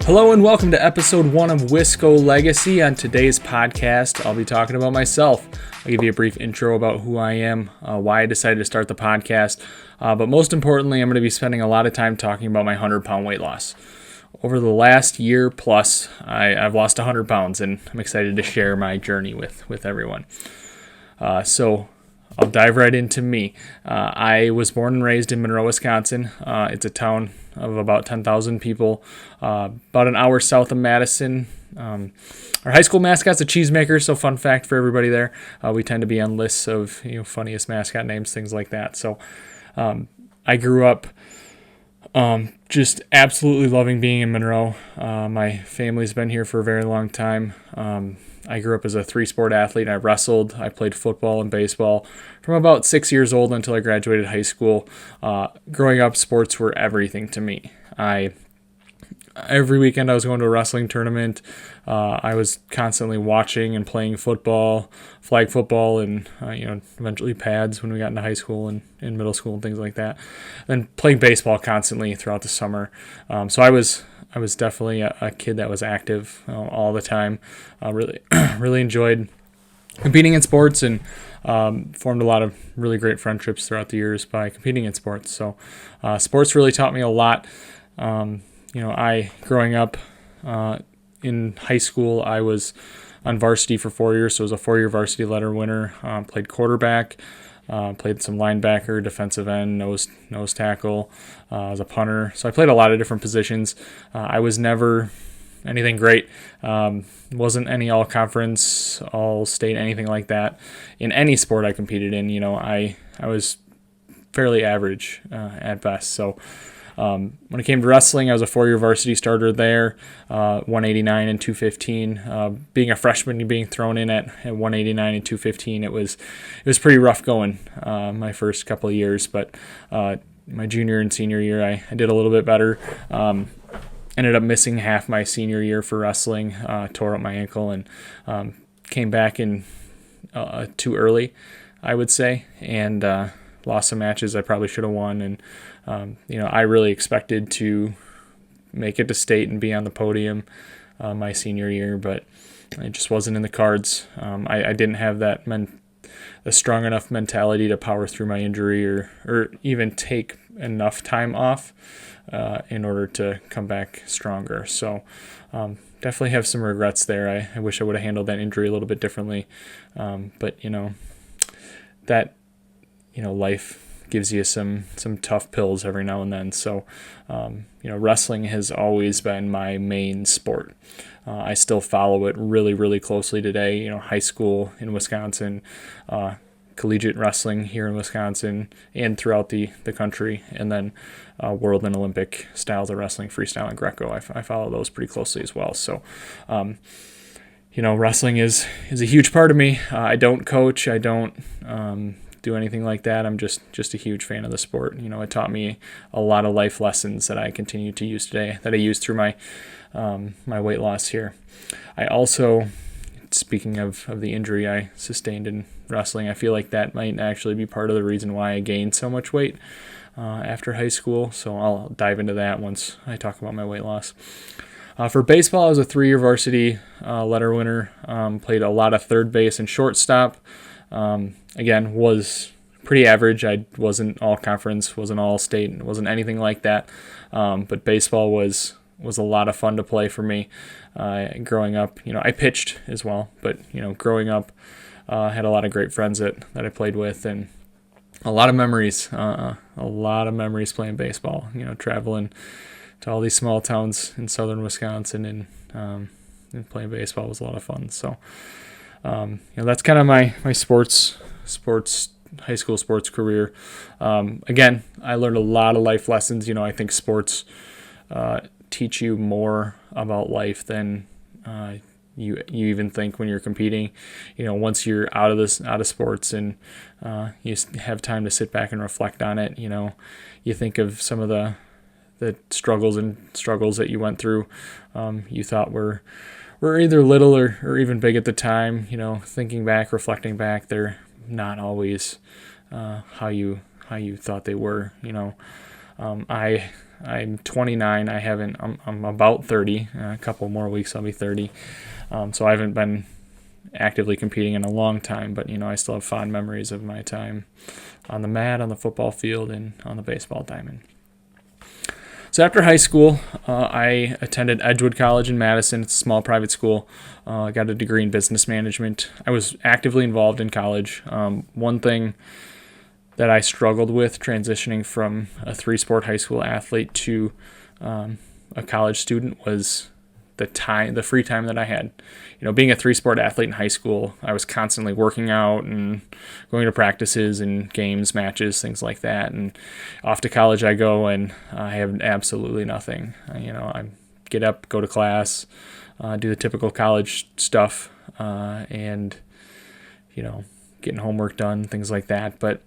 Hello and welcome to episode 1 of Wisco Legacy. On today's podcast, I'll be talking about myself. I'll give you a brief intro about who I am, why I decided to start the podcast, but most importantly, I'm going to be spending a lot of time talking about my 100-pound weight loss. Over the last year plus, I've lost 100 pounds, and I'm excited to share my journey with everyone. So I'll dive right into me. I was born and raised in Monroe, Wisconsin. It's a town of about 10,000 people, about an hour south of Madison. Our high school mascot's a cheesemaker, so fun fact for everybody there. We tend to be on lists of funniest mascot names, things like that. So I grew up just absolutely loving being in Monroe. My family's been here for a very long time. I grew up as a 3-sport athlete. I wrestled. I played football and baseball from about 6 years old until I graduated high school. Growing up, sports were everything to me. Every weekend I was going to a wrestling tournament. I was constantly watching and playing football, flag football, and eventually pads when we got into high school and in middle school and things like that. Then playing baseball constantly throughout the summer. So I was definitely a kid that was active all the time. Really enjoyed competing in sports and formed a lot of really great friendships throughout the years by competing in sports. So sports really taught me a lot. Growing up in high school, I was on varsity for 4 years, so I was a 4-year varsity letter winner. Played quarterback, played some linebacker, defensive end, nose tackle. I was a punter, so I played a lot of different positions. I was never anything great. Wasn't any all-conference, all-state, anything like that. In any sport I competed in, I was fairly average at best. So when it came to wrestling, I was a 4-year varsity starter there, 189 and 215. Being a freshman and being thrown in at 189 and 215, it was pretty rough going my first couple of years. But my junior and senior year, I did a little bit better. Ended up missing half my senior year for wrestling, tore up my ankle, and came back in too early, I would say, and lost some matches I probably should have won. And I really expected to make it to state and be on the podium my senior year, but it just wasn't in the cards. I didn't have that a strong enough mentality to power through my injury or even take enough time off in order to come back stronger. So definitely have some regrets there. I wish I would have handled that injury a little bit differently. But life gives you some tough pills every now and then. So, wrestling has always been my main sport. I still follow it really, really closely today. High school in Wisconsin, collegiate wrestling here in Wisconsin and throughout the country, and then world and Olympic styles of wrestling, freestyle and Greco. I follow those pretty closely as well. So, wrestling is a huge part of me. I don't coach. I don't do anything like that. I'm just a huge fan of the sport. It taught me a lot of life lessons that I continue to use today, that I use through my my weight loss here. I also, speaking of the injury I sustained in wrestling, I feel like that might actually be part of the reason why I gained so much weight after high school. So I'll dive into that once I talk about my weight loss. For baseball, I was a 3-year varsity letter winner. Played a lot of third base and shortstop. Again, was pretty average. I wasn't all conference, wasn't all state, wasn't anything like that. But baseball was a lot of fun to play for me. Growing up, I pitched as well, but growing up, had a lot of great friends that I played with, and a lot of memories playing baseball. Traveling to all these small towns in southern Wisconsin and playing baseball was a lot of fun. So, that's kind of my sports high school sports career. Again, I learned a lot of life lessons. I think sports teach you more about life than you even think when you're competing. Once you're out of sports and you have time to sit back and reflect on it, you think of some of the struggles that you went through. You thought were either little or even big at the time. Thinking back, reflecting back, they're not always how you thought they were. I'm 29. I'm about 30. A couple more weeks, I'll be 30. So I haven't been actively competing in a long time, but I still have fond memories of my time on the mat, on the football field, and on the baseball diamond. So after high school, I attended Edgewood College in Madison. It's a small private school. I got a degree in business management. I was actively involved in college. One thing that I struggled with transitioning from a 3-sport high school athlete to a college student was the free time that I had. Being a 3-sport athlete in high school, I was constantly working out and going to practices and games, matches, things like that. And off to college I go, and I have absolutely nothing. I get up, go to class, do the typical college stuff, and getting homework done, things like that. But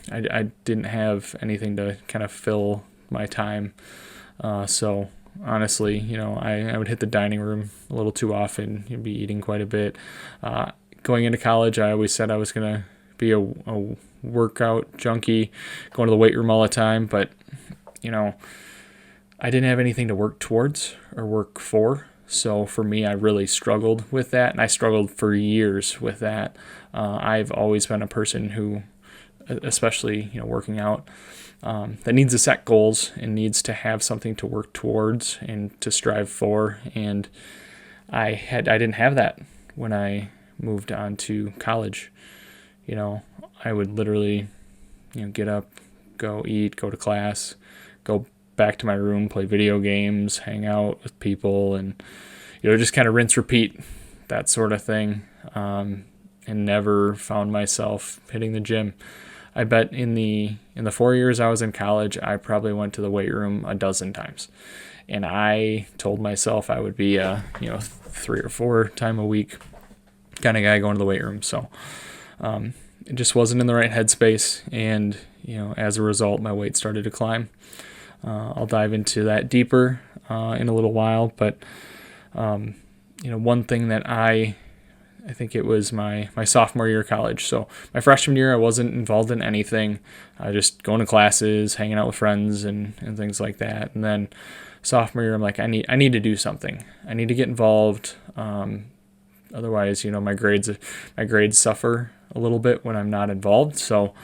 I didn't have anything to kind of fill my time. So honestly, I would hit the dining room a little too often. You'd be eating quite a bit. Going into college, I always said I was going to be a workout junkie, going to the weight room all the time. But, I didn't have anything to work towards or work for. So for me, I really struggled with that. And I struggled for years with that. I've always been a person who, especially, working out, that needs to set goals and needs to have something to work towards and to strive for. And I didn't have that when I moved on to college. I would literally, get up, go eat, go to class, go back to my room, play video games, hang out with people, and, just kind of rinse, repeat, that sort of thing. And never found myself hitting the gym. I bet in the 4 years I was in college, I probably went to the weight room a dozen times. And I told myself I would be a 3 or 4 time a week kind of guy going to the weight room. So it just wasn't in the right headspace. And, as a result, my weight started to climb. I'll dive into that deeper in a little while. But, one thing that I think it was my sophomore year of college. So my freshman year, I wasn't involved in anything. Just going to classes, hanging out with friends and things like that. And then sophomore year, I'm like, I need to do something. I need to get involved. Otherwise, my grades suffer a little bit when I'm not involved. So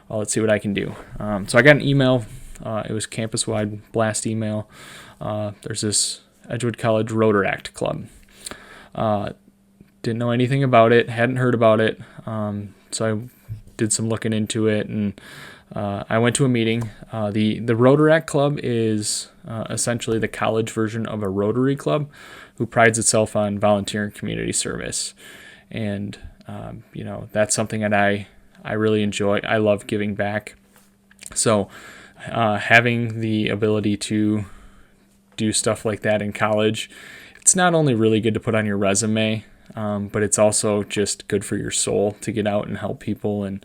let's see what I can do. So I got an email. It was campus-wide blast email. There's this Edgewood College Rotaract Club. Didn't know anything about it, hadn't heard about it, so I did some looking into it, and I went to a meeting. The Rotaract Club is essentially the college version of a Rotary Club who prides itself on volunteer and community service. And, that's something that I really enjoy. I love giving back. So having the ability to do stuff like that in college, it's not only really good to put on your resume, but it's also just good for your soul to get out and help people. And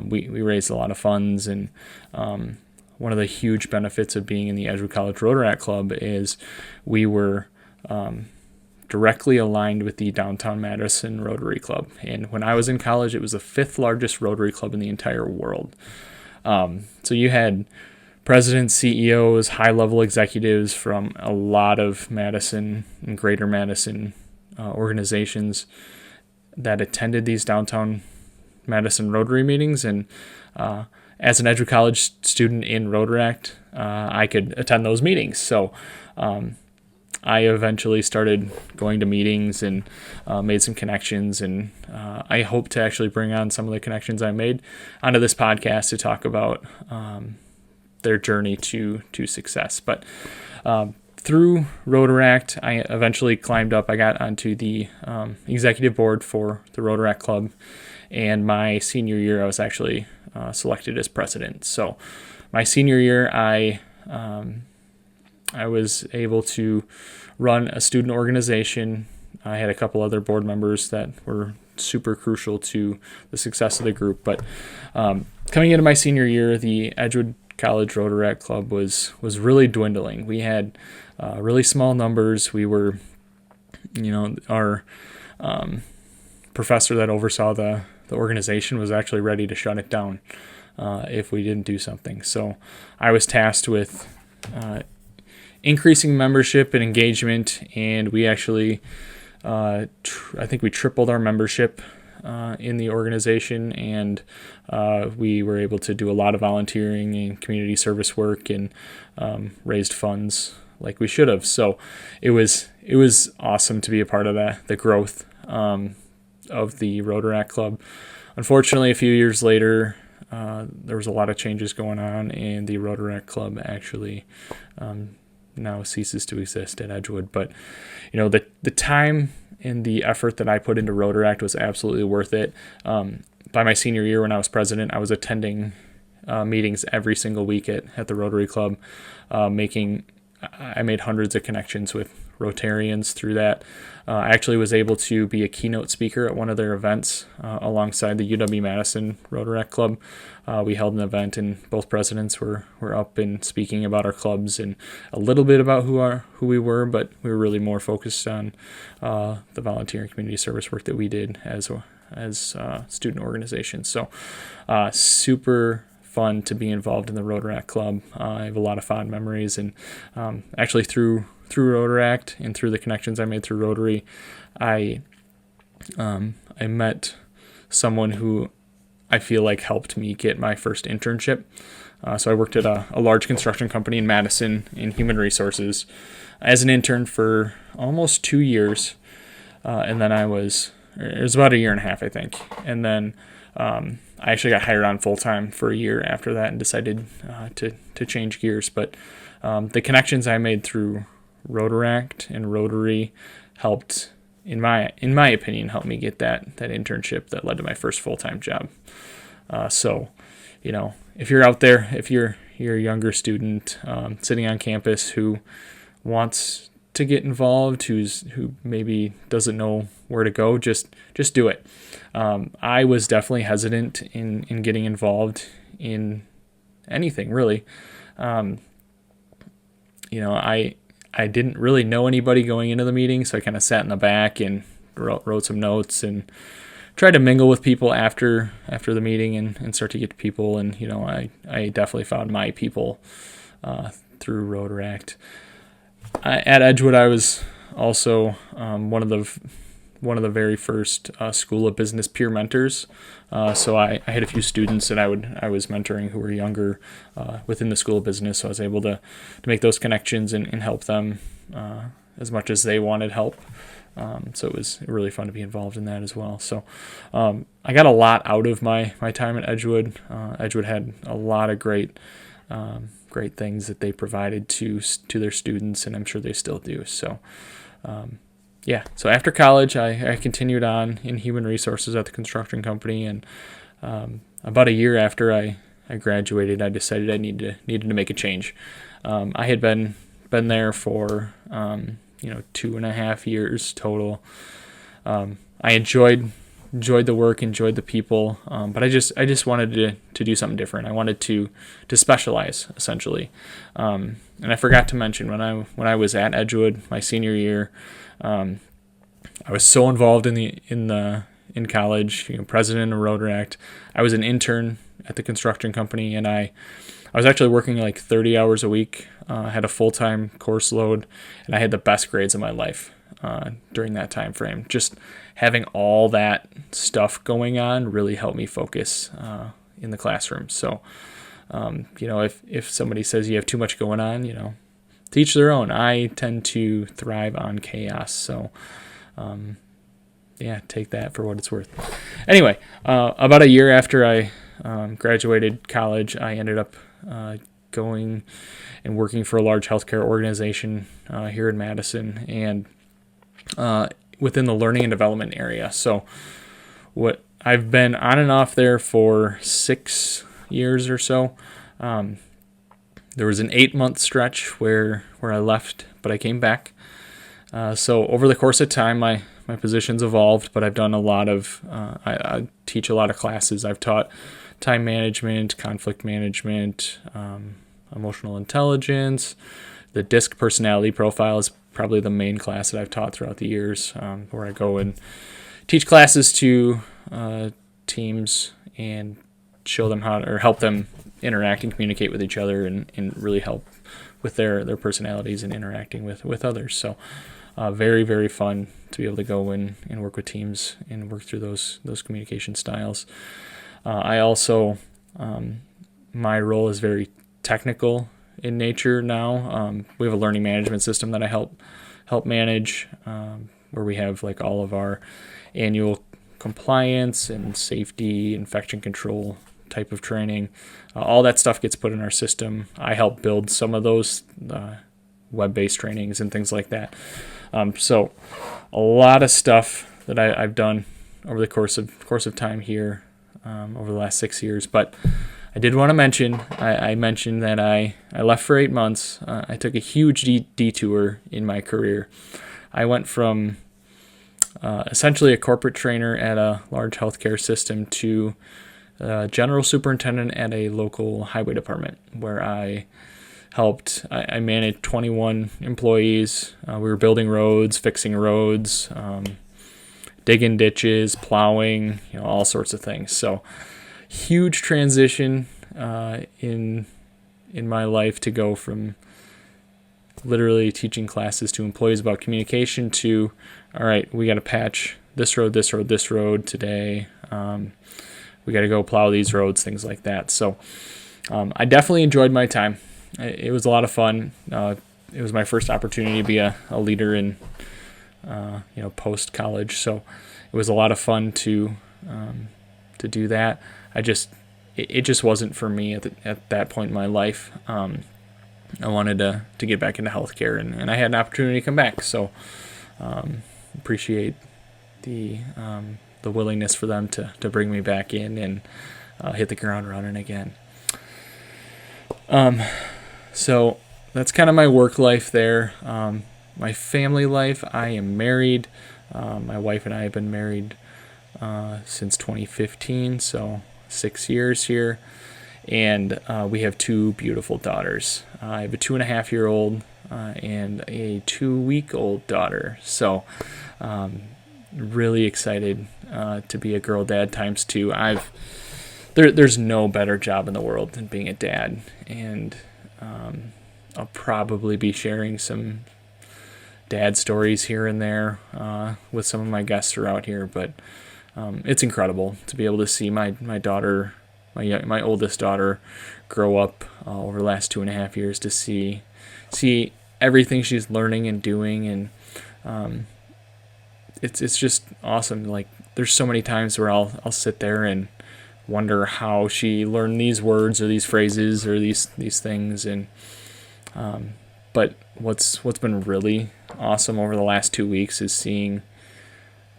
we raised a lot of funds. And one of the huge benefits of being in the Edgewood College Rotaract Club is we were directly aligned with the Downtown Madison Rotary Club. And when I was in college, it was the 5th largest Rotary Club in the entire world. So you had presidents, CEOs, high-level executives from a lot of Madison and Greater Madison organizations that attended these Downtown Madison Rotary meetings. And as an Edgewood College student in Rotaract, I could attend those meetings. So I eventually started going to meetings and made some connections. And I hope to actually bring on some of the connections I made onto this podcast to talk about their journey to success. But through Rotaract, I eventually climbed up. I got onto the executive board for the Rotaract Club, and my senior year, I was actually selected as president. So my senior year, I was able to run a student organization. I had a couple other board members that were super crucial to the success of the group. But coming into my senior year, the Edgewood College Rotaract Club was really dwindling. We had really small numbers. We were, our professor that oversaw the organization was actually ready to shut it down if we didn't do something. So I was tasked with increasing membership and engagement, and we actually, I think we tripled our membership in the organization, and we were able to do a lot of volunteering and community service work, and raised funds like we should have. So it was awesome to be a part of the growth of the Rotaract Club. Unfortunately, a few years later, there was a lot of changes going on, and the Rotaract Club actually now ceases to exist at Edgewood. But the time and the effort that I put into Rotaract was absolutely worth it. By my senior year, when I was president, I was attending meetings every single week at the Rotary Club. I made hundreds of connections with Rotarians through that. I actually was able to be a keynote speaker at one of their events alongside the UW-Madison Rotaract Club. We held an event, and both presidents were up and speaking about our clubs and a little bit about who we were, but we were really more focused on the volunteer and community service work that we did as student organizations. So super fun to be involved in the Rotaract Club. I have a lot of fond memories, and actually through Rotaract and through the connections I made through Rotary, I met someone who I feel like helped me get my first internship. So I worked at a large construction company in Madison in human resources as an intern for almost 2 years, and then it was about a year and a half, I think, and then I actually got hired on full-time for a year after that and decided to change gears. But the connections I made through Rotaract and Rotary helped, in my opinion, helped me get that internship that led to my first full-time job. So, if you're out there, if you're a younger student sitting on campus who wants to get involved, who maybe doesn't know where to go, just do it. I was definitely hesitant in getting involved in anything, really. I didn't really know anybody going into the meeting, so I kind of sat in the back and wrote some notes and tried to mingle with people after the meeting and start to get to people. And I definitely found my people through Rotaract. At Edgewood, I was also one of the very first School of Business peer mentors. So I had a few students that I was mentoring who were younger within the School of Business. So I was able to make those connections and help them as much as they wanted help. So it was really fun to be involved in that as well. So I got a lot out of my time at Edgewood. Edgewood had a lot of great things that they provided to their students, and I'm sure they still do. So so after college, I continued on in human resources at the construction company, and about a year after I graduated, I decided I needed to make a change. I had been there for 2.5 years total. I enjoyed the work, enjoyed the people, but I just wanted to do something different. I wanted to specialize, essentially. And I forgot to mention when I was at Edgewood my senior year, I was so involved in college, president of Rotaract. I was an intern at the construction company, and I was actually working like 30 hours a week. I had a full-time course load, and I had the best grades of my life during that time frame. Just having all that stuff going on really helped me focus in the classroom. So, if somebody says you have too much going on, to each their own. I tend to thrive on chaos. So, take that for what it's worth. Anyway, about a year after I graduated college, I ended up going and working for a large healthcare organization here in Madison, and within the learning and development area. So what I've been on and off there for 6 years or so. There was an 8-month stretch where I left, but I came back. So over the course of time, my position's evolved, but I've done a lot of, I teach a lot of classes. I've taught time management, conflict management, emotional intelligence. The DISC personality profile is probably the main class that I've taught throughout the years, where I go and teach classes to teams and show them help them interact and communicate with each other and really help with their personalities and interacting with others. So very, very fun to be able to go in and work with teams and work through those communication styles. I also, my role is very technical in nature now. We have a learning management system that I help manage, where we have like all of our annual compliance and safety, infection control type of training. All that stuff gets put in our system. I help build some of those web-based trainings and things like that. So a lot of stuff that I've done over the course of time here, over the last 6 years. But I did want to mention, I mentioned that I left for 8 months. I took a huge detour in my career. I went from essentially a corporate trainer at a large healthcare system to general superintendent at a local highway department, where I managed 21 employees. We were building roads, fixing roads, digging ditches, plowing, all sorts of things. So huge transition in my life to go from literally teaching classes to employees about communication to, all right, we got to patch this road today. We got to go plow these roads, things like that. So I definitely enjoyed my time. It was a lot of fun. It was my first opportunity to be a leader in, post college. So it was a lot of fun to do that. It just wasn't for me at that point in my life. I wanted to get back into healthcare, and I had an opportunity to come back. So appreciate the willingness for them to bring me back in and hit the ground running again. So that's kind of my work life there. My family life, I am married. My wife and I have been married since 2015, so 6 years here. And we have 2 beautiful daughters. I have a 2.5-year-old and a 2-week-old daughter. So really excited to be a girl dad times 2. There's no better job in the world than being a dad. And I'll probably be sharing some dad stories here and there with some of my guests throughout here. But it's incredible to be able to see my daughter, my oldest daughter, grow up over the last 2.5 years, to see everything she's learning and doing, and it's just awesome. Like, there's so many times where I'll sit there and wonder how she learned these words or these phrases or these things, and but what's been really awesome over the last 2 weeks is seeing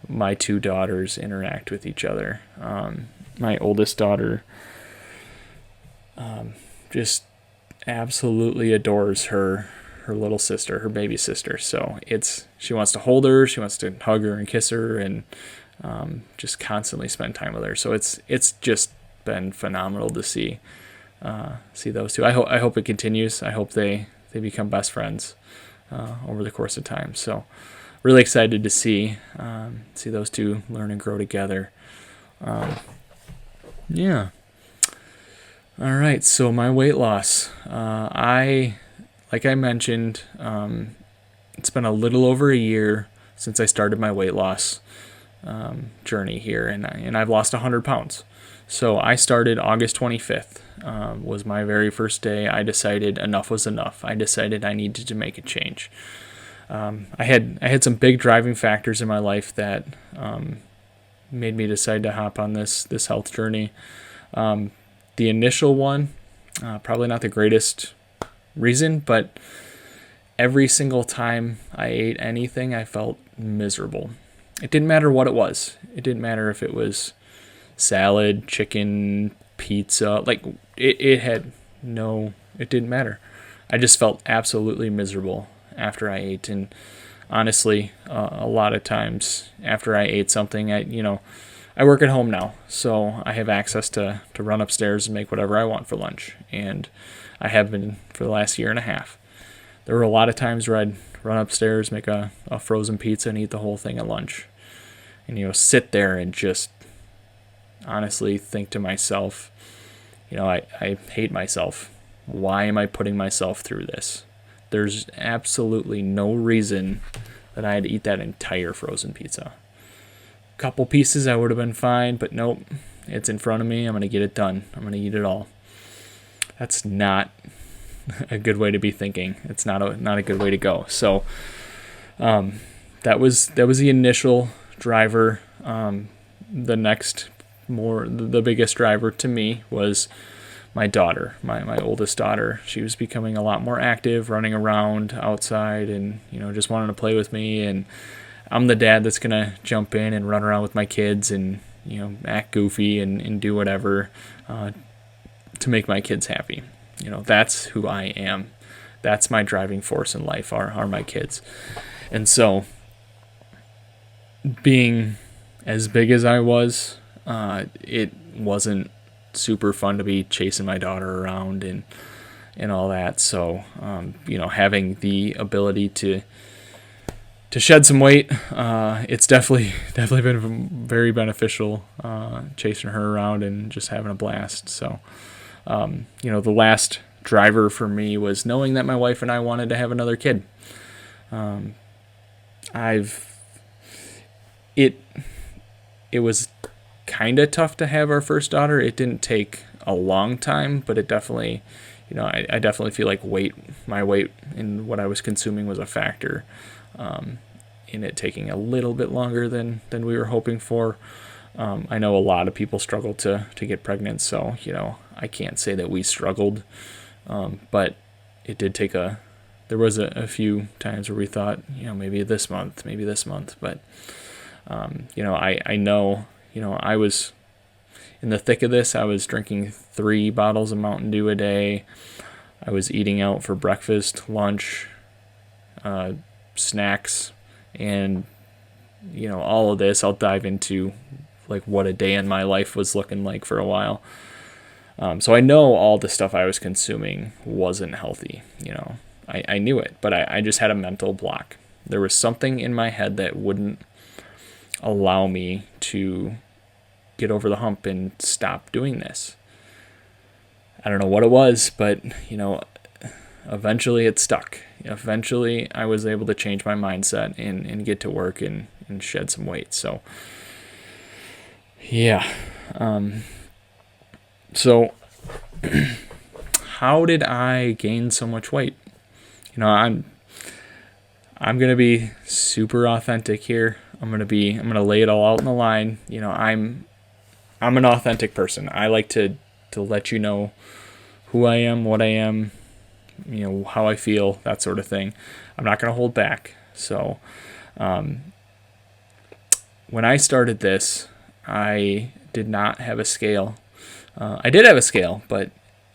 my 2 daughters interact with each other. My oldest daughter just absolutely adores her little sister, her baby sister. So she wants to hold her, she wants to hug her and kiss her, and just constantly spend time with her. So it's just been phenomenal to see those 2. I hope it continues. I hope they become best friends over the course of time. So really excited to see those 2 learn and grow together. Yeah. All right. So my weight loss, like I mentioned, it's been a little over a year since I started my weight loss journey here, and I've lost 100 pounds. So I started August 25th, was my very first day. I decided enough was enough. I decided I needed to make a change. I had some big driving factors in my life that made me decide to hop on this health journey. The initial one, probably not the greatest reason, but every single time I ate anything, I felt miserable. It didn't matter what it was. It didn't matter if it was salad, chicken, pizza. Like, it didn't matter. I just felt absolutely miserable after I ate. And honestly, a lot of times after I ate something, I work at home now, so I have access to run upstairs and make whatever I want for lunch, and I have been for the last 1.5 years. There were a lot of times where I'd run upstairs, make a frozen pizza, and eat the whole thing at lunch, and sit there and just honestly think to myself, I hate myself. Why am I putting myself through this? There's absolutely no reason that I had to eat that entire frozen pizza. Couple pieces I would have been fine, but nope. It's in front of me. I'm going to get it done. I'm going to eat it all. That's not a good way to be thinking. It's not a good way to go. So that was the initial driver. The biggest driver to me was my daughter, my oldest daughter. She was becoming a lot more active, running around outside and, just wanting to play with me. And I'm the dad that's going to jump in and run around with my kids and, act goofy and do whatever to make my kids happy. That's who I am. That's my driving force in life are my kids. And so being as big as I was, it wasn't super fun to be chasing my daughter around and all that. So, having the ability to shed some weight, it's definitely been very beneficial, chasing her around and just having a blast. So, the last driver for me was knowing that my wife and I wanted to have another kid. It was kind of tough to have our first daughter. It didn't take a long time, but it definitely, I definitely feel like my weight and what I was consuming was a factor in it taking a little bit longer than we were hoping for. I know a lot of people struggle to get pregnant, so, I can't say that we struggled, but it did take there was a few times where we thought, maybe this month, but, I know, I was in the thick of this. I was drinking 3 bottles of Mountain Dew a day. I was eating out for breakfast, lunch, snacks, and, all of this. I'll dive into like what a day in my life was looking like for a while. So I know all the stuff I was consuming wasn't healthy. I knew it, but I just had a mental block. There was something in my head that wouldn't allow me to get over the hump and stop doing this. I don't know what it was, but, eventually it stuck. Eventually I was able to change my mindset and get to work and shed some weight. So, yeah. So how did I gain so much weight? I'm going to be super authentic here. I'm going to lay it all out in the line. I'm an authentic person. I like to let you know who I am, what I am, how I feel, that sort of thing. I'm not going to hold back. So, when I started this, I did not have a scale. I did have a scale, but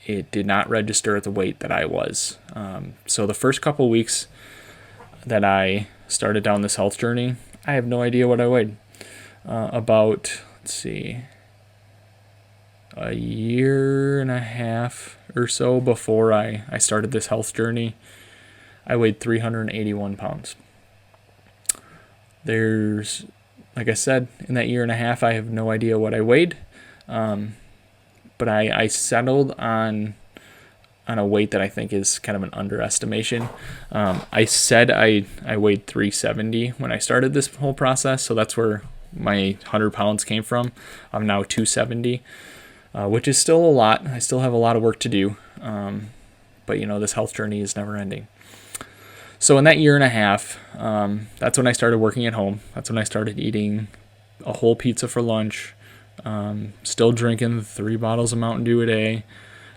it did not register at the weight that I was. So the first couple weeks that I started down this health journey, I have no idea what I weighed. About, a year and a half or so before I started this health journey, I weighed 381 pounds. Like I said, in that year and a half, I have no idea what I weighed. But I settled on a weight that I think is kind of an underestimation. I said I weighed 370 when I started this whole process, so that's where my 100 pounds came from. I'm now 270, which is still a lot. I still have a lot of work to do, but this health journey is never ending. So in that year and a half, that's when I started working at home. That's when I started eating a whole pizza for lunch. Still drinking 3 bottles of Mountain Dew a day,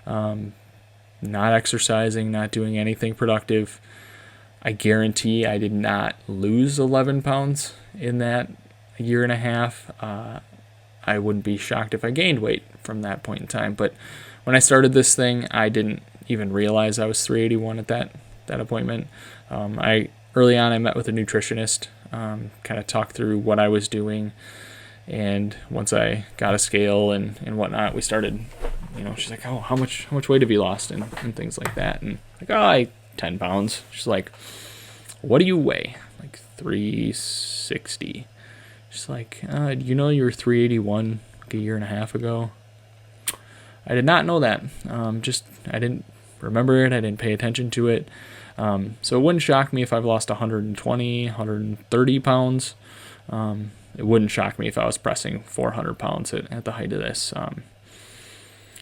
not exercising, not doing anything productive. I guarantee I did not lose 11 pounds in that year and a half. I wouldn't be shocked if I gained weight from that point in time. But when I started this thing, I didn't even realize I was 381 at that appointment. Early on, I met with a nutritionist, kind of talked through what I was doing. And once I got a scale and whatnot, we started, she's like, oh, how much weight have you lost and things like that. And like, 10 pounds. She's like, what do you weigh? Like 360. She's like, you were 381 like a year and a half ago? I did not know that. I didn't remember it. I didn't pay attention to it. So it wouldn't shock me if I've lost 120, 130 pounds. It wouldn't shock me if I was pressing 400 pounds at the height of this,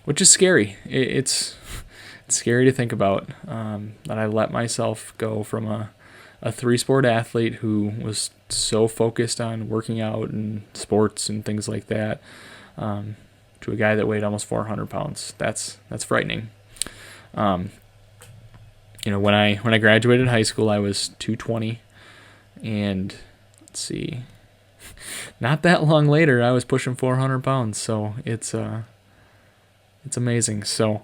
which is scary. It's scary to think about, that I let myself go from a three-sport athlete who was so focused on working out and sports and things like that, to a guy that weighed almost 400 pounds. That's frightening. When I graduated high school, I was 220, and let's see, not that long later, I was pushing 400 pounds. So it's amazing. So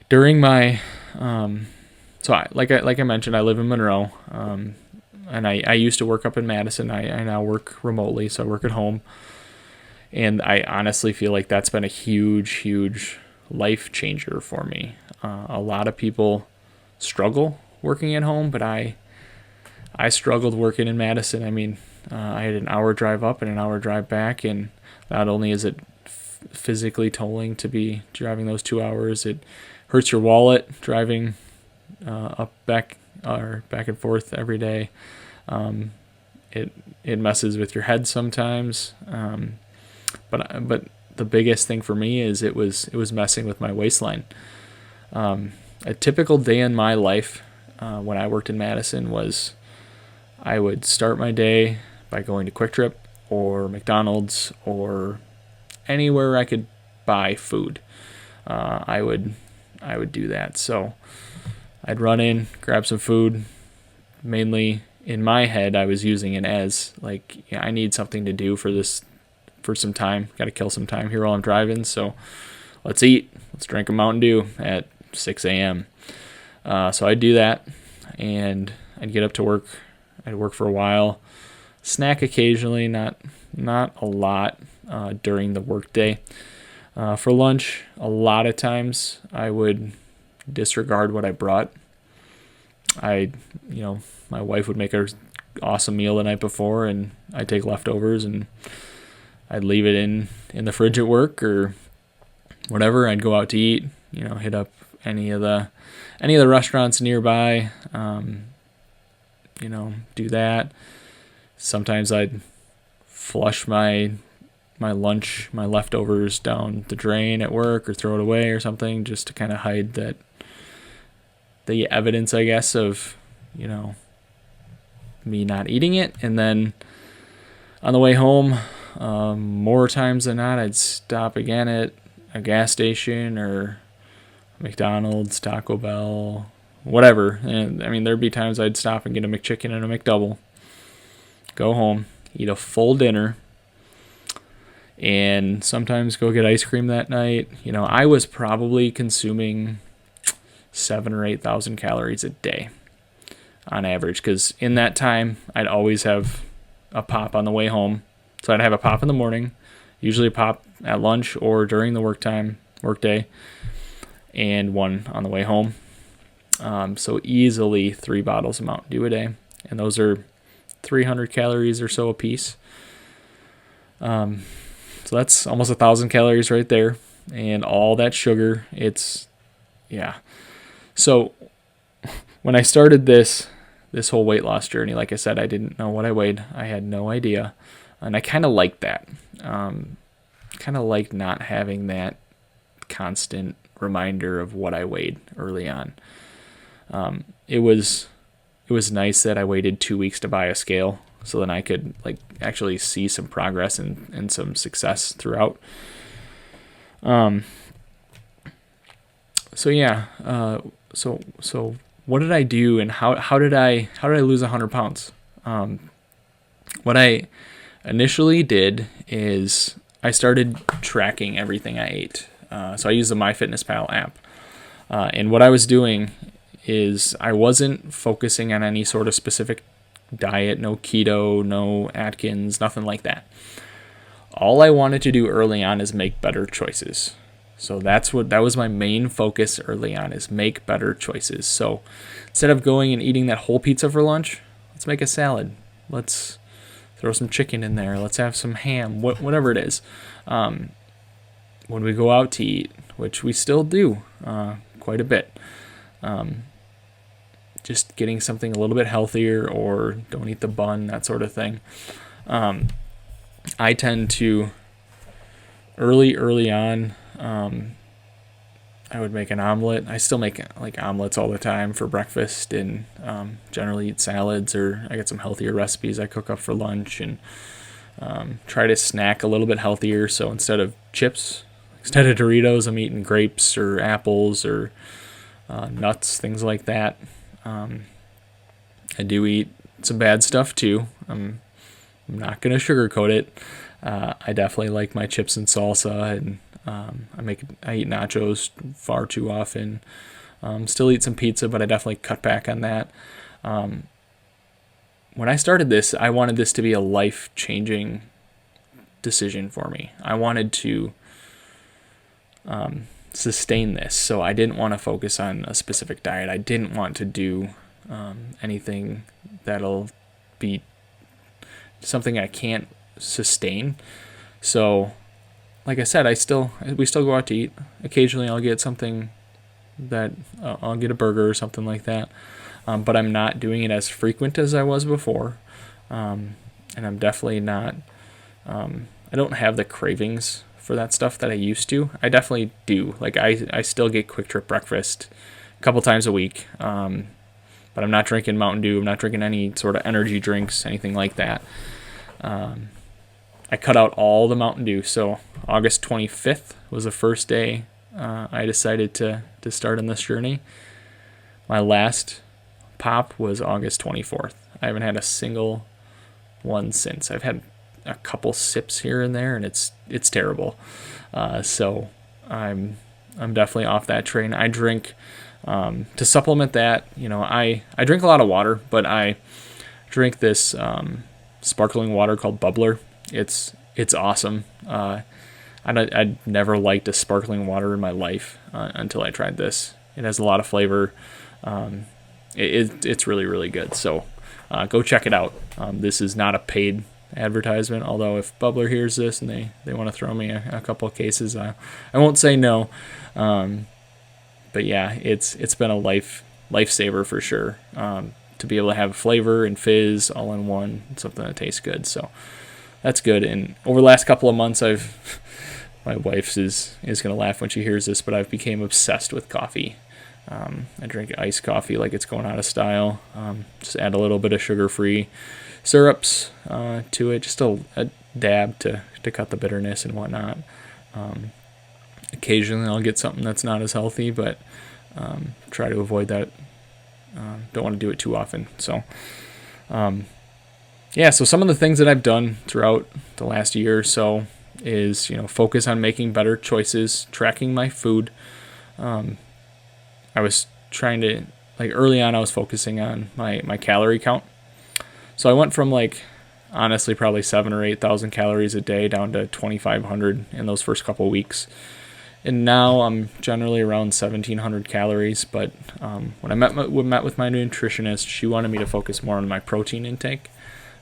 during my, like I mentioned, I live in Monroe, and I used to work up in Madison. I now work remotely, so I work at home, and I honestly feel like that's been a huge life changer for me. A lot of people struggle working at home, but I struggled working in Madison. I mean, I had an hour drive up and an hour drive back, and not only is it physically tolling to be driving those 2 hours, it hurts your wallet driving back and forth every day. It messes with your head sometimes. But the biggest thing for me is it was messing with my waistline. A typical day in my life when I worked in Madison was I would start my day by going to Quick Trip or McDonald's or anywhere I could buy food. I would do that. So I'd run in, grab some food. Mainly in my head, I was using it as like, I need something to do for some time. Got to kill some time here while I'm driving. So let's eat. Let's drink a Mountain Dew at 6 a.m. So I'd do that, and I'd get up to work. I'd work for a while, snack occasionally, not a lot during the workday. For lunch, a lot of times I would disregard what I brought. My wife would make an awesome meal the night before, and I'd take leftovers and I'd leave it in the fridge at work or whatever. I'd go out to eat, hit up any of the restaurants nearby, do that. Sometimes I'd flush my lunch, my leftovers down the drain at work or throw it away or something, just to kind of hide the evidence, I guess, of, me not eating it. And then on the way home, more times than not, I'd stop again at a gas station or McDonald's, Taco Bell, whatever. And I mean, there'd be times I'd stop and get a McChicken and a McDouble, go home, eat a full dinner, and sometimes go get ice cream that night. I was probably consuming 7,000 or 8,000 calories a day on average, because in that time I'd always have a pop on the way home. So I'd have a pop in the morning, usually a pop at lunch or during the workday, and one on the way home. So easily 3 bottles of Mountain Dew a day, and those are 300 calories or so a piece. So that's almost 1,000 calories right there, and all that sugar. So when I started this whole weight loss journey, like I said, I didn't know what I weighed. I had no idea, and I kind of liked that. Kind of liked not having that constant reminder of what I weighed early on. It was nice that I waited 2 weeks to buy a scale, so then I could actually see some progress and some success throughout. So what did I do, and how did I lose 100 pounds? What I initially did is I started tracking everything I ate. So I used the MyFitnessPal app, and what I was doing is I wasn't focusing on any sort of specific diet, no keto, no Atkins, nothing like that. All I wanted to do early on is make better choices. So that was my main focus early on, is make better choices. So instead of going and eating that whole pizza for lunch, let's make a salad. Let's throw some chicken in there. Let's have some ham, whatever it is. When we go out to eat, which we still do quite a bit, just getting something a little bit healthier, or don't eat the bun, that sort of thing. I tend to early on, I would make an omelet. I still make like omelets all the time for breakfast, and generally eat salads, or I get some healthier recipes I cook up for lunch, and try to snack a little bit healthier. So instead of chips, instead of Doritos, I'm eating grapes or apples or nuts, things like that. I do eat some bad stuff too. I'm not going to sugarcoat it. I definitely like my chips and salsa, and I eat nachos far too often. Still eat some pizza, but I definitely cut back on that. When I started this, I wanted this to be a life-changing decision for me. I wanted to sustain this, so I didn't want to focus on a specific diet. I didn't want to do anything that'll be something I can't sustain. So, like I said, we still go out to eat. Occasionally, I'll get something that I'll get a burger or something like that. But I'm not doing it as frequent as I was before, and I'm definitely not. I don't have the cravings for that stuff that I used to. I definitely do. Like I still get Quick Trip breakfast a couple times a week, but I'm not drinking Mountain Dew. I'm not drinking any sort of energy drinks, anything like that. I cut out all the Mountain Dew. So August 25th was the first day I decided to start on this journey. My last pop was August 24th. I haven't had a single one since. I've had a couple sips here and there, and it's terrible. So I'm definitely off that train. I drink to supplement that. I drink a lot of water, but I drink this sparkling water called Bubbler. It's awesome. I'd never liked a sparkling water in my life until I tried this. It has a lot of flavor. It's really, really good. So go check it out. This is not a paid advertisement, although if Bubbler hears this and they want to throw me a couple of cases, I won't say no. But yeah, it's been a lifesaver for sure. To be able to have flavor and fizz all in one, something that tastes good. So that's good. And over the last couple of months, my wife is going to laugh when she hears this, but I've become obsessed with coffee. I drink iced coffee like it's going out of style. Just add a little bit of sugar-free syrups to it, just a dab to cut the bitterness and whatnot. Occasionally I'll get something that's not as healthy, but try to avoid that. Don't want to do it too often. So, so some of the things that I've done throughout the last year or so is, focus on making better choices, tracking my food. I was trying to, early on I was focusing on my calorie count. So I went from honestly probably 7,000 or 8,000 calories a day down to 2,500 in those first couple of weeks. And now I'm generally around 1,700 calories. But when I met with my nutritionist, she wanted me to focus more on my protein intake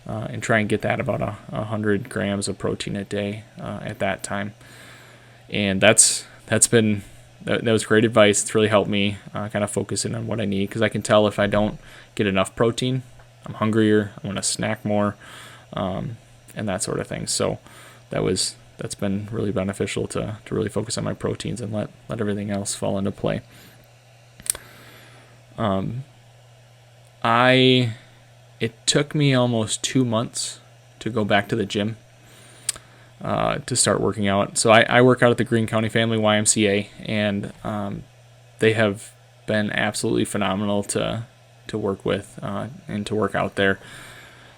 and try and get that about 100 grams of protein a day at that time. And that was great advice. It's really helped me kind of focus in on what I need, because I can tell if I don't get enough protein, I'm hungrier, I'm going to snack more, and that sort of thing. So that's been really beneficial to really focus on my proteins and let everything else fall into play. It took me almost 2 months to go back to the gym to start working out. So I work out at the Greene County Family YMCA, and they have been absolutely phenomenal to work with and to work out there.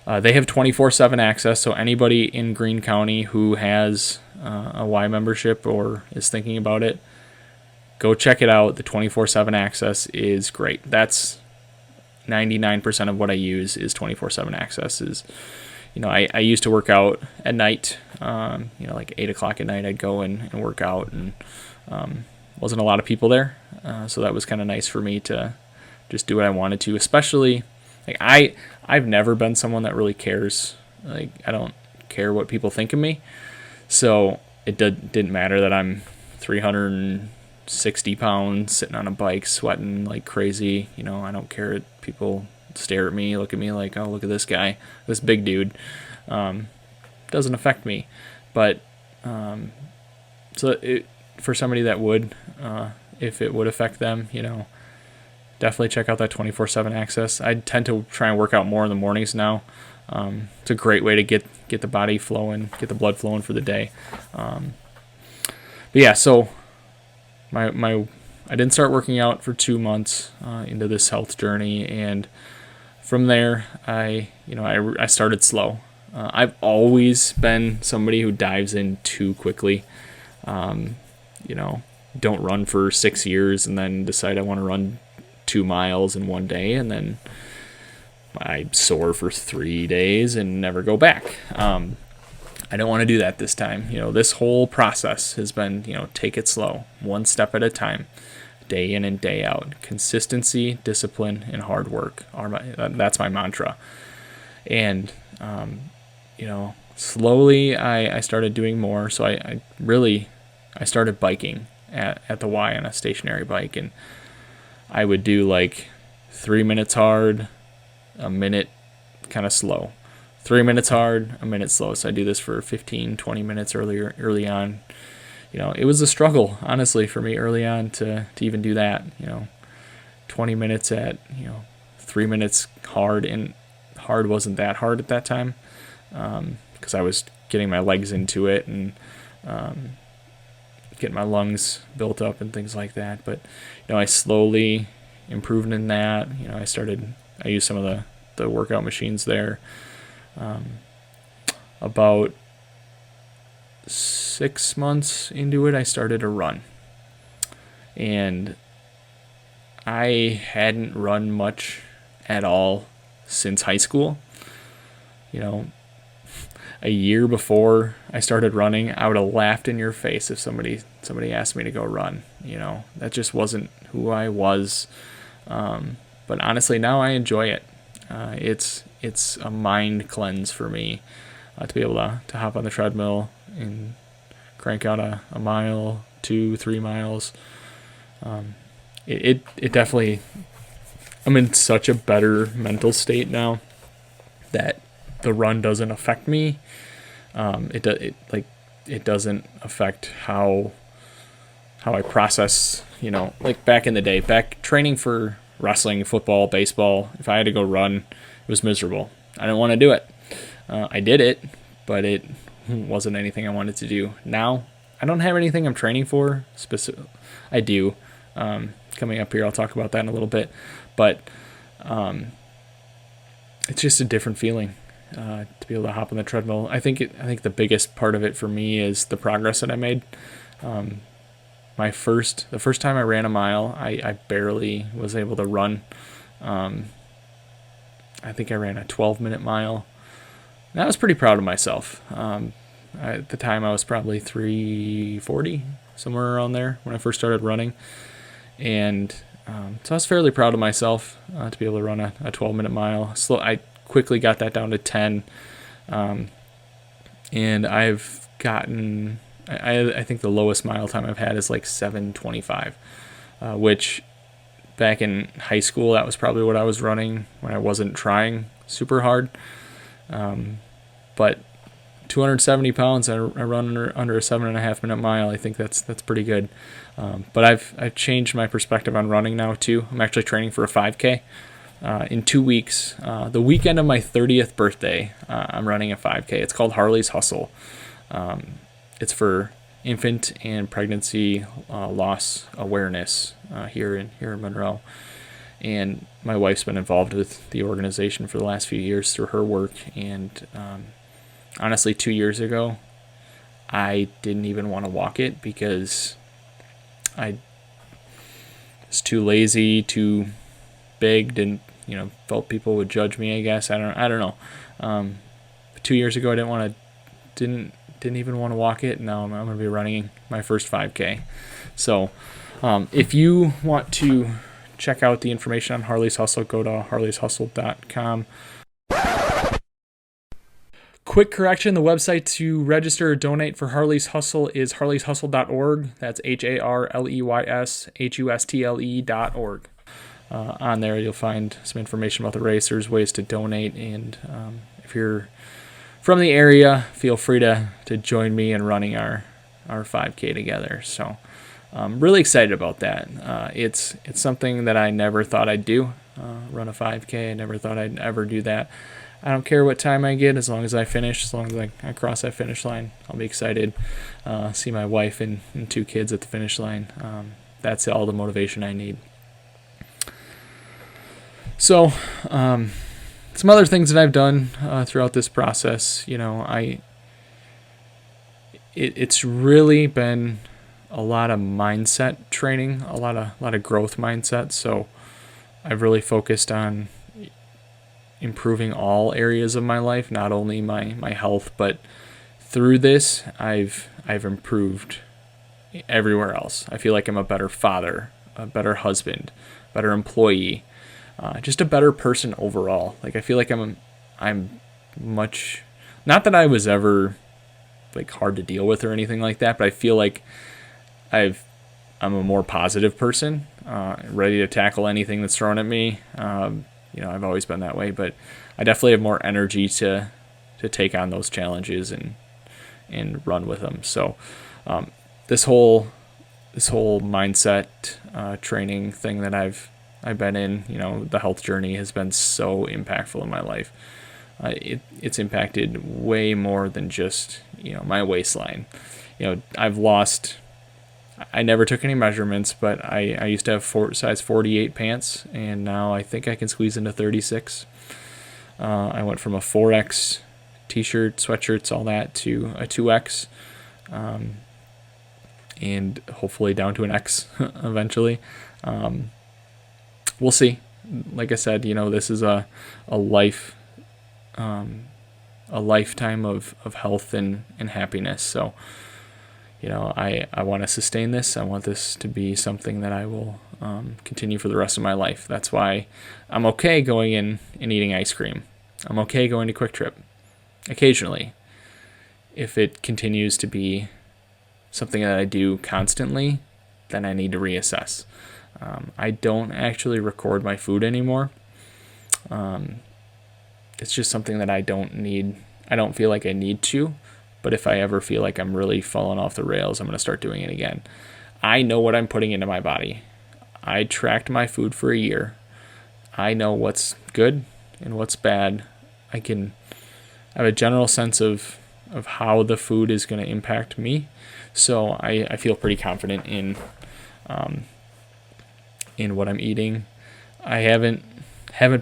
They have 24/7 access, so anybody in Greene County who has a Y membership or is thinking about it, go check it out. The 24/7 access is great. That's 99% of what I use is 24/7 access. I used to work out at night, 8 o'clock at night I'd go and work out, and wasn't a lot of people there, so that was kind of nice for me to just do what I wanted to. Especially, I've never been someone that really cares. I don't care what people think of me, so it didn't matter that I'm 360 pounds sitting on a bike sweating like crazy. I don't care what people stare at me, look at me like, oh, look at this guy, this big dude. Doesn't affect me. But for somebody that would, if it would affect them, definitely check out that 24/7 access. I tend to try and work out more in the mornings now. It's a great way to get the body flowing, get the blood flowing for the day. But yeah, so I didn't start working out for 2 months into this health journey, and from there, I started slow. I've always been somebody who dives in too quickly. Don't run for 6 years and then decide I want to run 2 miles in one day, and then I soar for 3 days and never go back. I don't want to do that this time. This whole process has been, take it slow, one step at a time, day in and day out. Consistency, discipline, and hard work that's my mantra. And, slowly I started doing more. So I started biking at the Y on a stationary bike, and I would do like 3 minutes hard, a minute kind of slow. 3 minutes hard, a minute slow. So I do this for 15, 20 minutes early on. It was a struggle, honestly, for me early on to even do that. 20 minutes at, 3 minutes hard, and hard wasn't that hard at that time because I was getting my legs into it and getting my lungs built up and things like that. But, I slowly improved in that. I used some of the workout machines there. About 6 months into it, I started to run. And I hadn't run much at all since high school. A year before I started running, I would have laughed in your face if somebody asked me to go run. That just wasn't who I was. But honestly, now I enjoy it. It's a mind cleanse for me to be able to hop on the treadmill and crank out a mile, 2-3 miles. It definitely, I'm in such a better mental state now that the run doesn't affect me. It doesn't affect how I process, like back in the day, back training for wrestling, football, baseball. If I had to go run, it was miserable. I didn't want to do it. I did it, but it wasn't anything I wanted to do. Now, I don't have anything I'm training for. I do. Coming up here, I'll talk about that in a little bit. But it's just a different feeling to be able to hop on the treadmill. I think the biggest part of it for me is the progress that I made. The first time I ran a mile, I barely was able to run. I think I ran a 12-minute mile. And I was pretty proud of myself. At the time, I was probably 340, somewhere around there when I first started running. And so I was fairly proud of myself to be able to run a 12-minute mile. I quickly got that down to 10. And I've gotten, I think the lowest mile time I've had is like 7:25, which back in high school, that was probably what I was running when I wasn't trying super hard. But 270 pounds, I run under a 7.5-minute mile. I think that's pretty good. But I've changed my perspective on running now too. I'm actually training for a 5K in 2 weeks. The weekend of my 30th birthday, I'm running a 5K. It's called Harley's Hustle. It's for infant and pregnancy loss awareness here in Monroe. And my wife's been involved with the organization for the last few years through her work. And honestly, 2 years ago, I didn't even want to walk it because I was too lazy, too big, felt people would judge me, I guess. I don't know. 2 years ago, I didn't even want to walk it. Now I'm going to be running my first 5K. So if you want to check out the information on Harley's Hustle, go to harleyshustle.com. Quick correction, the website to register or donate for Harley's Hustle is harleyshustle.org. That's HarleyShustle.org. On there, you'll find some information about the racers, ways to donate, and if you're from the area, feel free to join me in running our 5K together. So I'm really excited about that. It's something that I never thought I'd do, run a 5K. I never thought I'd ever do that. I don't care what time I get, as long as I finish, as long as I cross that finish line. I'll be excited. See my wife and 2 kids at the finish line. That's all the motivation I need. So, some other things that I've done throughout this process, it's really been a lot of mindset training, a lot of growth mindset. So I've really focused on improving all areas of my life, not only my health, but through this, I've improved everywhere else. I feel like I'm a better father, a better husband, better employee, just a better person overall. Like, I feel like I'm much, not that I was ever like hard to deal with or anything like that, but I feel like I'm a more positive person, ready to tackle anything that's thrown at me. I've always been that way, but I definitely have more energy to take on those challenges and run with them. So this whole mindset training thing that I've been in, the health journey has been so impactful in my life. It's impacted way more than just my waistline. I never took any measurements, but I used to have size 48 pants, and now I think I can squeeze into 36. I went from a 4X t-shirt, sweatshirts, all that, to a 2X, and hopefully down to an X eventually. We'll see. Like I said, this is a lifetime of health and happiness. So, I want to sustain this. I want this to be something that I will continue for the rest of my life. That's why I'm okay going in and eating ice cream. I'm okay going to Quick Trip occasionally. If it continues to be something that I do constantly, then I need to reassess. I don't actually record my food anymore. It's just something that I don't need. I don't feel like I need to. But if I ever feel like I'm really falling off the rails, I'm going to start doing it again. I know what I'm putting into my body. I tracked my food for a year. I know what's good and what's bad. I have a general sense of how the food is going to impact me. So I feel pretty confident in what I'm eating. I haven't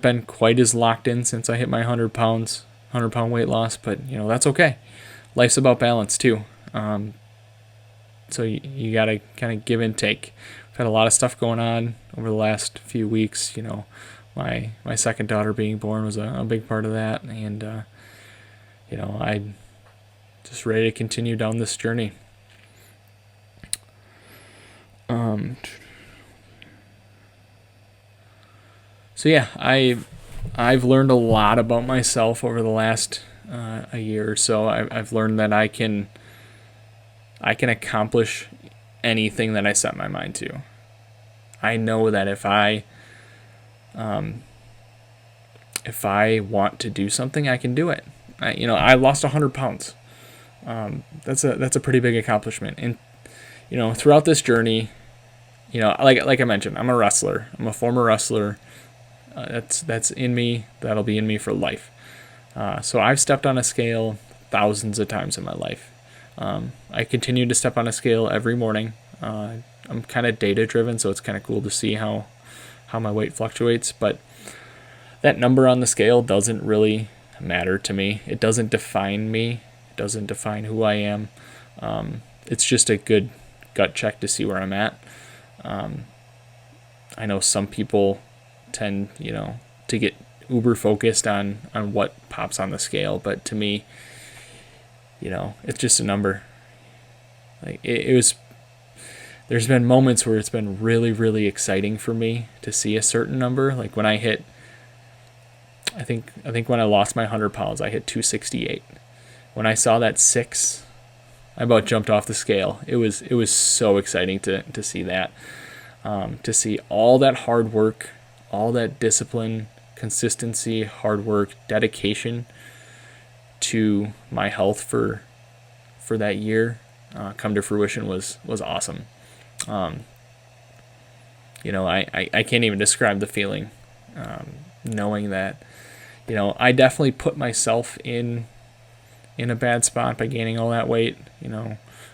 been quite as locked in since I hit my 100 pound weight loss, but that's okay. Life's about balance too. So you got to kind of give and take. I've had a lot of stuff going on over the last few weeks. My second daughter being born was a big part of that. And, I'm just ready to continue down this journey. So yeah, I've learned a lot about myself over the last a year or so. I've learned that I can accomplish anything that I set my mind to. I know that if I want to do something, I can do it. I lost 100 pounds. That's a pretty big accomplishment. And throughout this journey, like I mentioned, I'm a wrestler. I'm a former wrestler. That's in me. That'll be in me for life. So I've stepped on a scale thousands of times in my life. I continue to step on a scale every morning. I'm kind of data driven, so it's kind of cool to see how my weight fluctuates. But that number on the scale doesn't really matter to me. It doesn't define me. It doesn't define who I am. It's just a good gut check to see where I'm at. I know some people tend, to get uber focused on what pops on the scale, but to me, it's just a number. Like there's been moments where it's been really, really exciting for me to see a certain number. Like when I hit, I think when I lost my 100 pounds, I hit 268. When I saw that 6, I about jumped off the scale. It was so exciting to see that, to see all that hard work all that discipline, consistency, hard work, dedication to my health for that year come to fruition was awesome. I can't even describe the feeling, knowing that, I definitely put myself in a bad spot by gaining all that weight,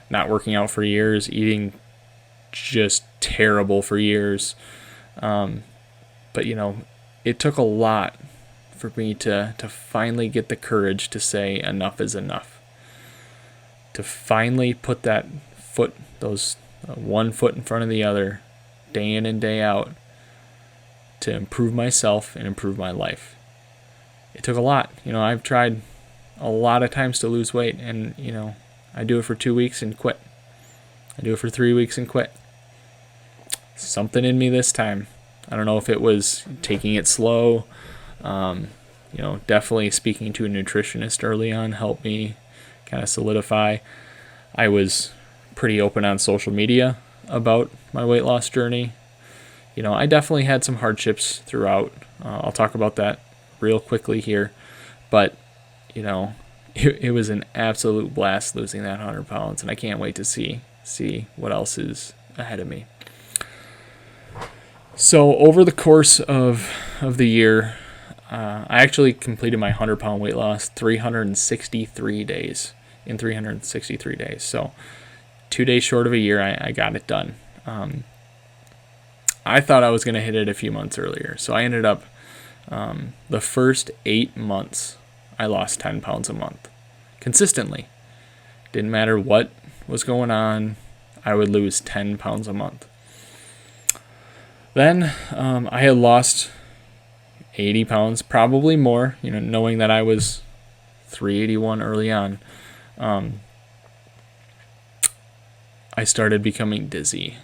not working out for years, eating just terrible for years. But it took a lot for me to finally get the courage to say enough is enough. To finally put that those one foot in front of the other, day in and day out, to improve myself and improve my life. It took a lot. I've tried a lot of times to lose weight, and I do it for 2 weeks and quit. I do it for 3 weeks and quit. Something in me this time. I don't know if it was taking it slow. Definitely speaking to a nutritionist early on helped me kind of solidify. I was pretty open on social media about my weight loss journey. I definitely had some hardships throughout. I'll talk about that real quickly here. But, it was an absolute blast losing that 100 pounds, and I can't wait to see what else is ahead of me. So over the course of the year, I actually completed my 100-pound weight loss 363 days. So 2 days short of a year, I got it done. I thought I was going to hit it a few months earlier. So I ended up, the first 8 months, I lost 10 pounds a month. Consistently. Didn't matter what was going on, I would lose 10 pounds a month. Then I had lost 80 pounds, probably more, knowing that I was 381 early on. I started becoming dizzy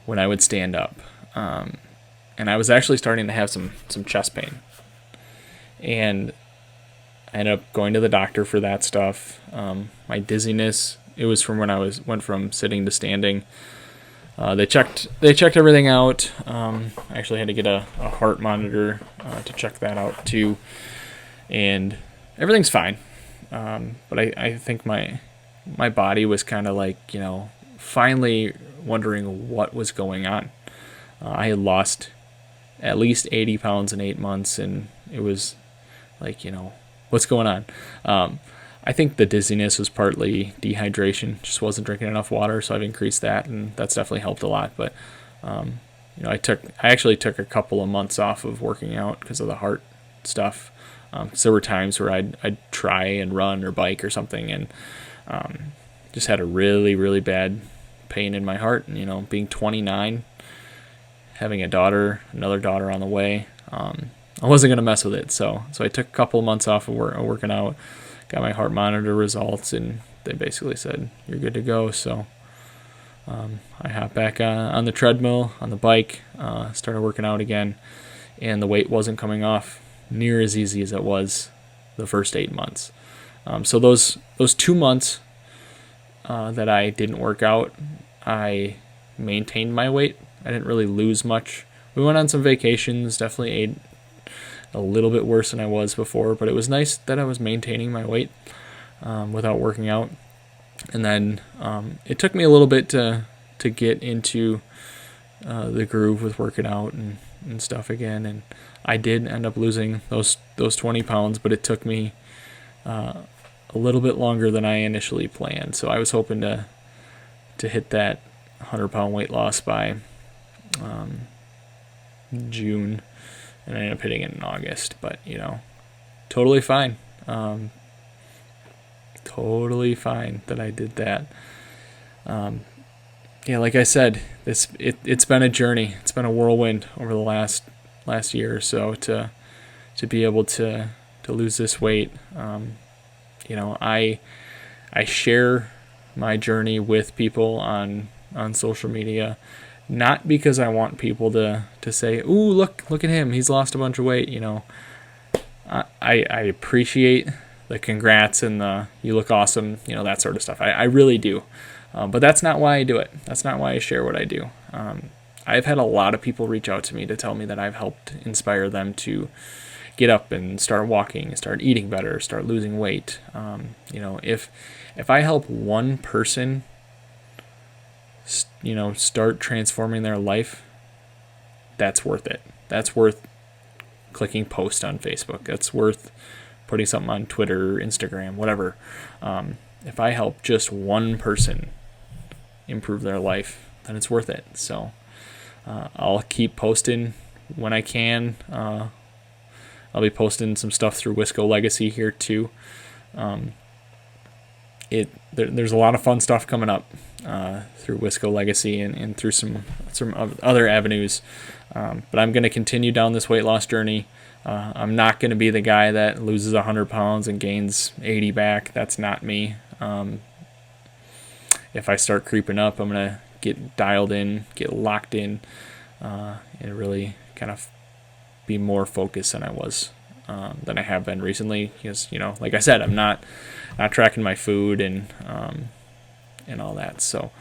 when I would stand up. And I was actually starting to have some chest pain. And I ended up going to the doctor for that stuff. My dizziness, it was from when I went from sitting to standing. They checked everything out. I actually had to get a heart monitor to check that out too. And everything's fine. But I think my body was kind of like, finally wondering what was going on. I had lost at least 80 pounds in 8 months, and it was like, what's going on? I think the dizziness was partly dehydration. Just wasn't drinking enough water, so I've increased that, and that's definitely helped a lot. But I actually took a couple of months off of working out because of the heart stuff. Because there were times where I'd try and run or bike or something, and just had a really, really bad pain in my heart. And being 29, having another daughter on the way, I wasn't gonna mess with it. So I took a couple of months off of working out. Got my heart monitor results, and they basically said, you're good to go. So I hopped back on the treadmill, on the bike, started working out again, and the weight wasn't coming off near as easy as it was the first 8 months. So those 2 months that I didn't work out, I maintained my weight. I didn't really lose much. We went on some vacations, definitely ate a little bit worse than I was before, but it was nice that I was maintaining my weight without working out. And then it took me a little bit to get into the groove with working out and stuff again, and I did end up losing those 20 pounds, but it took me a little bit longer than I initially planned. So I was hoping to hit that 100-pound weight loss by June, and I ended up hitting it in August. But totally fine. Totally fine that I did that. Like I said, it's been a journey. It's been a whirlwind over the last year or so to be able to lose this weight. I share my journey with people on social media, not because I want people to say, "Ooh, look at him, he's lost a bunch of weight." I appreciate the congrats and the "you look awesome," that sort of stuff. I really do. But that's not why I do it. That's not why I share what I do. I've had a lot of people reach out to me to tell me that I've helped inspire them to get up and start walking, start eating better, start losing weight. If I help one person, start transforming their life, that's worth it. That's worth clicking post on Facebook. That's worth putting something on Twitter, Instagram, whatever. If I help just one person improve their life, then it's worth it. So I'll keep posting when I can. I'll be posting some stuff through Wisco Legacy here too. There's a lot of fun stuff coming up through Wisco Legacy and through some other avenues. But I'm going to continue down this weight loss journey. I'm not going to be the guy that loses 100 pounds and gains 80 back. That's not me. If I start creeping up, I'm going to get dialed in, get locked in, and really kind of be more focused than I have been recently. Because like I said, I'm not tracking my food and all that. So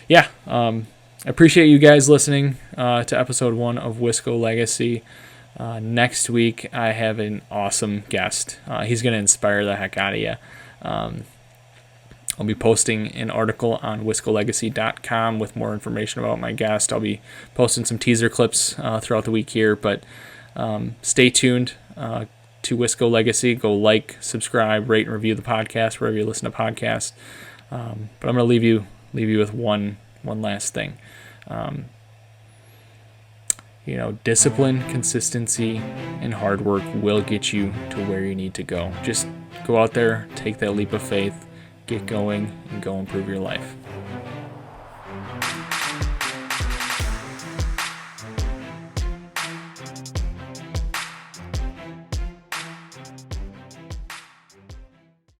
yeah, I appreciate you guys listening to episode 1 of Wisco Legacy. Next week I have an awesome guest. He's going to inspire the heck out of you. I'll be posting an article on wiscolegacy.com with more information about my guest. I'll be posting some teaser clips throughout the week here, but stay tuned to Wisco Legacy. Go like, subscribe, rate, and review the podcast wherever you listen to podcasts. But I'm going to leave you with one last thing. Discipline, consistency, and hard work will get you to where you need to go. Just go out there, take that leap of faith, get going, and go improve your life.